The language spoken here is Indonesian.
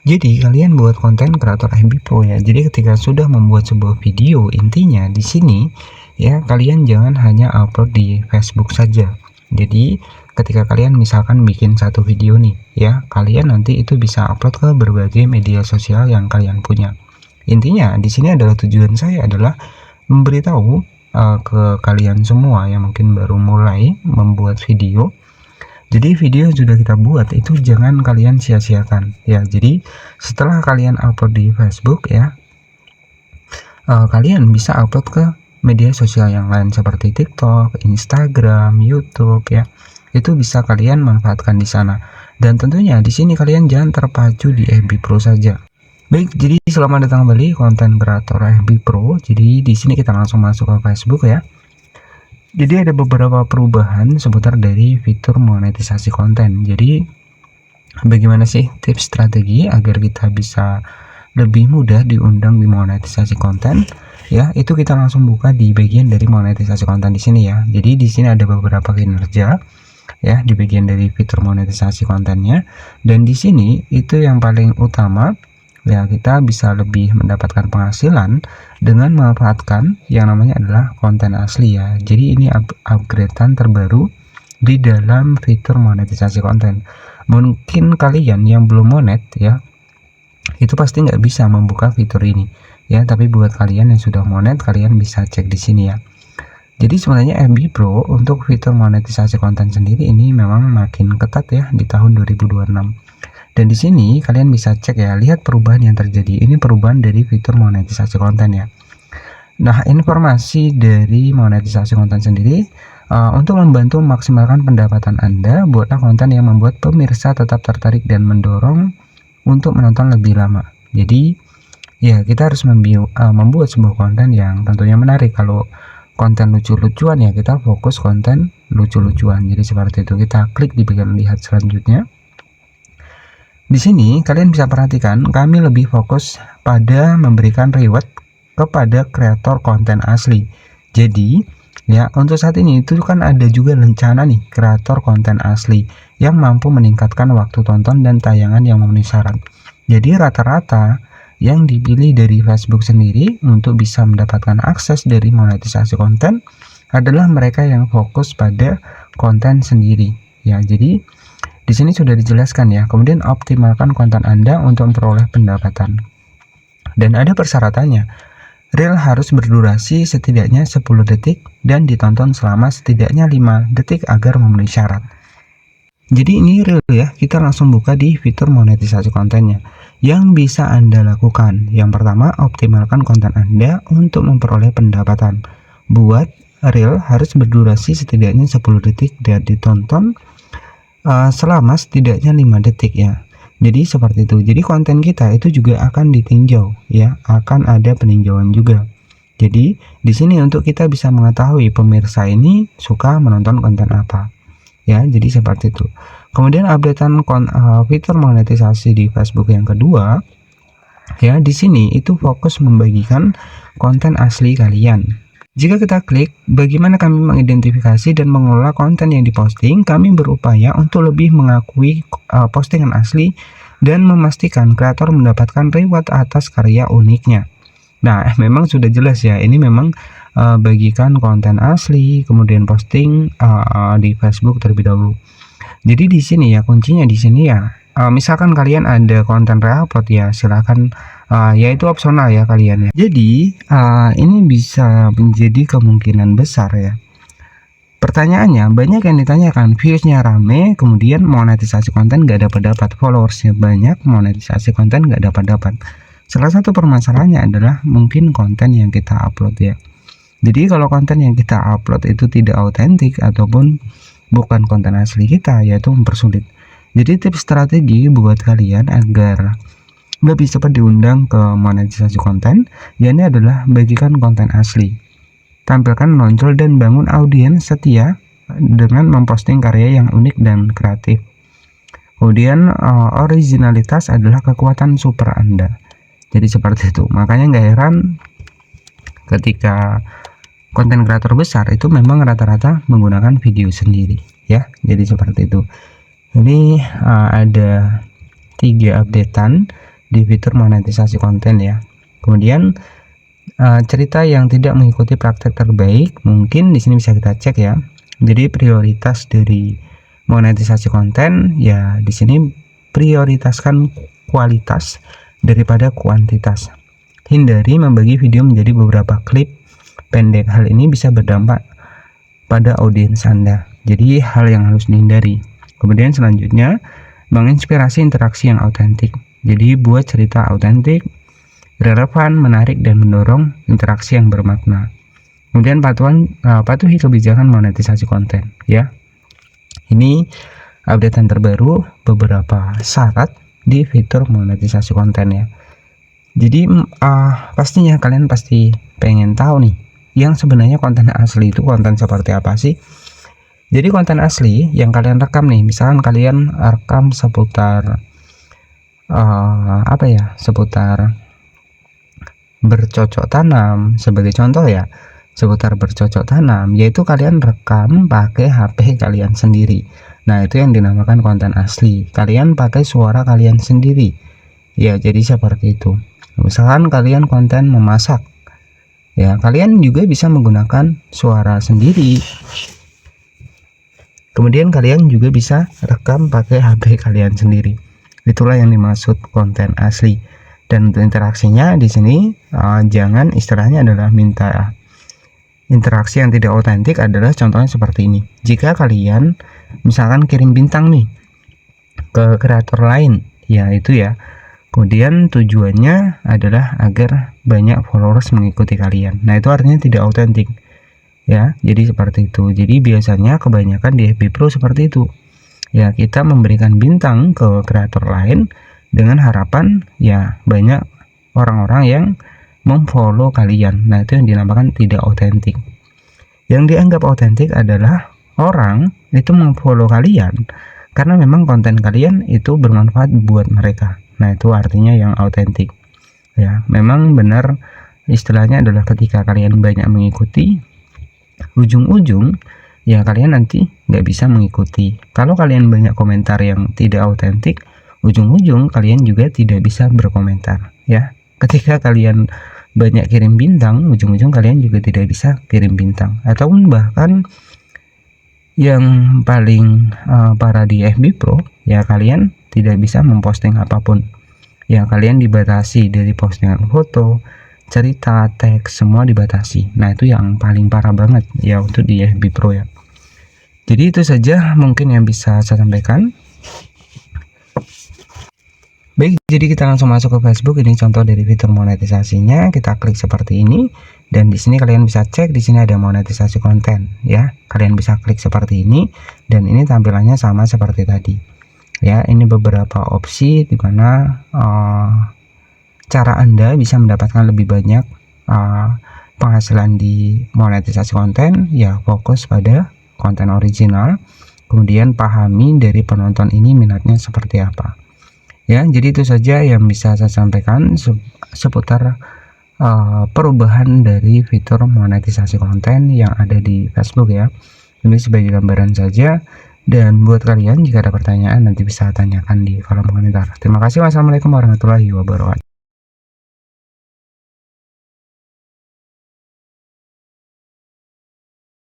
Jadi kalian buat konten kreator FB Pro ya. Jadi ketika sudah membuat sebuah video, intinya di sini ya kalian jangan hanya upload di Facebook saja. Jadi ketika kalian misalkan bikin satu video nih ya, kalian nanti itu bisa upload ke berbagai media sosial yang kalian punya. Intinya di sini adalah tujuan saya adalah memberitahu ke kalian semua yang mungkin baru mulai membuat video. Jadi video yang sudah kita buat itu jangan kalian sia-siakan ya. Jadi setelah kalian upload di Facebook ya, kalian bisa upload ke media sosial yang lain seperti TikTok, Instagram, YouTube ya. Itu bisa kalian manfaatkan di sana. Dan tentunya di sini kalian jangan terpacu di FB Pro saja. Baik, jadi selamat datang kembali konten kreator FB Pro. Jadi di sini kita langsung masuk ke Facebook ya. Jadi ada beberapa perubahan seputar dari fitur monetisasi konten. Jadi bagaimana sih tips strategi agar kita bisa lebih mudah diundang di monetisasi konten? Ya, itu kita langsung buka di bagian dari monetisasi konten di sini ya. Jadi di sini ada beberapa kinerja ya di bagian dari fitur monetisasi kontennya. Dan di sini itu yang paling utama ya, kita bisa lebih mendapatkan penghasilan dengan memanfaatkan yang namanya adalah konten asli ya. Jadi ini upgradean terbaru di dalam fitur monetisasi konten. Mungkin kalian yang belum monet ya, itu pasti nggak bisa membuka fitur ini ya. Tapi buat kalian yang sudah monet, kalian bisa cek di sini ya. Jadi sebenarnya FB Pro untuk fitur monetisasi konten sendiri ini memang makin ketat ya di tahun 2026. Dan di sini kalian bisa cek ya, lihat perubahan yang terjadi. Ini perubahan dari fitur monetisasi konten ya. Nah, informasi dari monetisasi konten sendiri untuk membantu memaksimalkan pendapatan Anda, buatlah konten yang membuat pemirsa tetap tertarik dan mendorong untuk menonton lebih lama. Jadi ya kita harus membuat sebuah konten yang tentunya menarik. Kalau konten lucu-lucuan ya kita fokus konten lucu-lucuan. Jadi seperti itu. Kita klik di bagian lihat selanjutnya. Di sini kalian bisa perhatikan kami lebih fokus pada memberikan reward kepada kreator konten asli. Jadi ya untuk saat ini itu kan ada juga rencana nih kreator konten asli yang mampu meningkatkan waktu tonton dan tayangan yang memenuhi syarat. Jadi rata-rata yang dipilih dari Facebook sendiri untuk bisa mendapatkan akses dari monetisasi konten adalah mereka yang fokus pada konten sendiri ya. Jadi di sini sudah dijelaskan ya. Kemudian optimalkan konten Anda untuk memperoleh pendapatan. Dan ada persyaratannya. Reel harus berdurasi setidaknya 10 detik dan ditonton selama setidaknya 5 detik agar memenuhi syarat. Jadi ini reel ya. Kita langsung buka di fitur monetisasi kontennya. Yang bisa Anda lakukan. Yang pertama, optimalkan konten Anda untuk memperoleh pendapatan. Buat reel harus berdurasi setidaknya 10 detik dan ditonton selama setidaknya 5 detik ya. Jadi seperti itu. Jadi konten kita itu juga akan ditinjau ya, akan ada peninjauan juga. Jadi di sini untuk kita bisa mengetahui pemirsa ini suka menonton konten apa ya. Jadi seperti itu. Kemudian updatean fitur monetisasi di Facebook yang kedua ya, di sini itu fokus membagikan konten asli kalian. Jika kita klik, bagaimana kami mengidentifikasi dan mengelola konten yang diposting, kami berupaya untuk lebih mengakui postingan asli dan memastikan kreator mendapatkan reward atas karya uniknya. Nah, memang sudah jelas ya, ini memang bagikan konten asli, kemudian posting di Facebook terlebih dahulu. Jadi di sini ya, kuncinya di sini ya. Misalkan kalian ada konten reupload ya, silahkan ya itu opsional ya kalian ya. Jadi ini bisa menjadi kemungkinan besar ya. Pertanyaannya banyak yang ditanyakan, viewsnya rame, kemudian monetisasi konten gak dapat followersnya banyak, monetisasi konten gak dapat. Salah satu permasalahannya adalah mungkin konten yang kita upload ya. Jadi kalau konten yang kita upload itu tidak autentik ataupun bukan konten asli kita, yaitu mempersulit. Jadi tips strategi buat kalian agar lebih cepat diundang ke monetisasi konten, yakni adalah bagikan konten asli, tampilkan menonjol dan bangun audiens setia dengan memposting karya yang unik dan kreatif. Kemudian originalitas adalah kekuatan super Anda. Jadi seperti itu. Makanya nggak heran ketika konten kreator besar itu memang rata-rata menggunakan video sendiri ya. Jadi seperti itu. Ini ada 3 updatean di fitur monetisasi konten ya. Kemudian cerita yang tidak mengikuti praktek terbaik, mungkin di sini bisa kita cek ya. Jadi prioritas dari monetisasi konten ya, di sini prioritaskan kualitas daripada kuantitas. Hindari membagi video menjadi beberapa klip pendek. Hal ini bisa berdampak pada audiens Anda. Jadi hal yang harus dihindari. Kemudian selanjutnya, menginspirasi interaksi yang autentik. Jadi buat cerita autentik, relevan, menarik, dan mendorong interaksi yang bermakna. Kemudian patuhi kebijakan monetisasi konten ya. Ini updatean terbaru beberapa syarat di fitur monetisasi konten ya. Jadi pastinya kalian pasti pengen tahu nih, yang sebenarnya konten asli itu konten seperti apa sih? Jadi konten asli yang kalian rekam nih, misalkan kalian rekam seputar seputar bercocok tanam sebagai contoh ya, seputar bercocok tanam, yaitu kalian rekam pakai HP kalian sendiri. Nah, itu yang dinamakan konten asli. Kalian pakai suara kalian sendiri ya, jadi seperti itu. Misalkan kalian konten memasak ya, kalian juga bisa menggunakan suara sendiri. Kemudian kalian juga bisa rekam pakai HP kalian sendiri. Itulah yang dimaksud konten asli. Dan untuk interaksinya di sini jangan, istilahnya adalah minta interaksi yang tidak otentik, adalah contohnya seperti ini. Jika kalian misalkan kirim bintang nih ke kreator lain ya, itu ya, kemudian tujuannya adalah agar banyak followers mengikuti kalian. Nah, itu artinya tidak otentik ya. Jadi seperti itu. Jadi biasanya kebanyakan di FB Pro seperti itu ya, kita memberikan bintang ke kreator lain dengan harapan ya banyak orang-orang yang memfollow kalian. Nah, itu yang dinamakan tidak otentik. Yang dianggap otentik adalah orang itu memfollow kalian karena memang konten kalian itu bermanfaat buat mereka. Nah, itu artinya yang otentik ya. Memang benar, istilahnya adalah ketika kalian banyak mengikuti, ujung-ujung ya kalian nanti nggak bisa mengikuti. Kalau kalian banyak komentar yang tidak otentik, ujung-ujung kalian juga tidak bisa berkomentar ya. Ketika kalian banyak kirim bintang, ujung-ujung kalian juga tidak bisa kirim bintang. Ataupun bahkan yang paling parah di FB Pro ya, kalian tidak bisa memposting apapun ya. Kalian dibatasi dari postingan foto, cerita, teks, semua dibatasi. Nah, itu yang paling parah banget ya untuk di FB Pro ya. Jadi itu saja mungkin yang bisa saya sampaikan. Baik, jadi kita langsung masuk ke Facebook. Ini contoh dari fitur monetisasinya. Kita klik seperti ini, dan di sini kalian bisa cek, di sini ada monetisasi konten ya. Kalian bisa klik seperti ini, dan ini tampilannya sama seperti tadi ya. Ini beberapa opsi di mana cara Anda bisa mendapatkan lebih banyak penghasilan di monetisasi konten ya. Fokus pada konten original, kemudian pahami dari penonton ini minatnya seperti apa ya. Jadi itu saja yang bisa saya sampaikan seputar perubahan dari fitur monetisasi konten yang ada di Facebook ya. Ini sebagai gambaran saja, dan buat kalian jika ada pertanyaan nanti bisa tanyakan di kolom komentar. Terima kasih. Wassalamualaikum warahmatullahi wabarakatuh.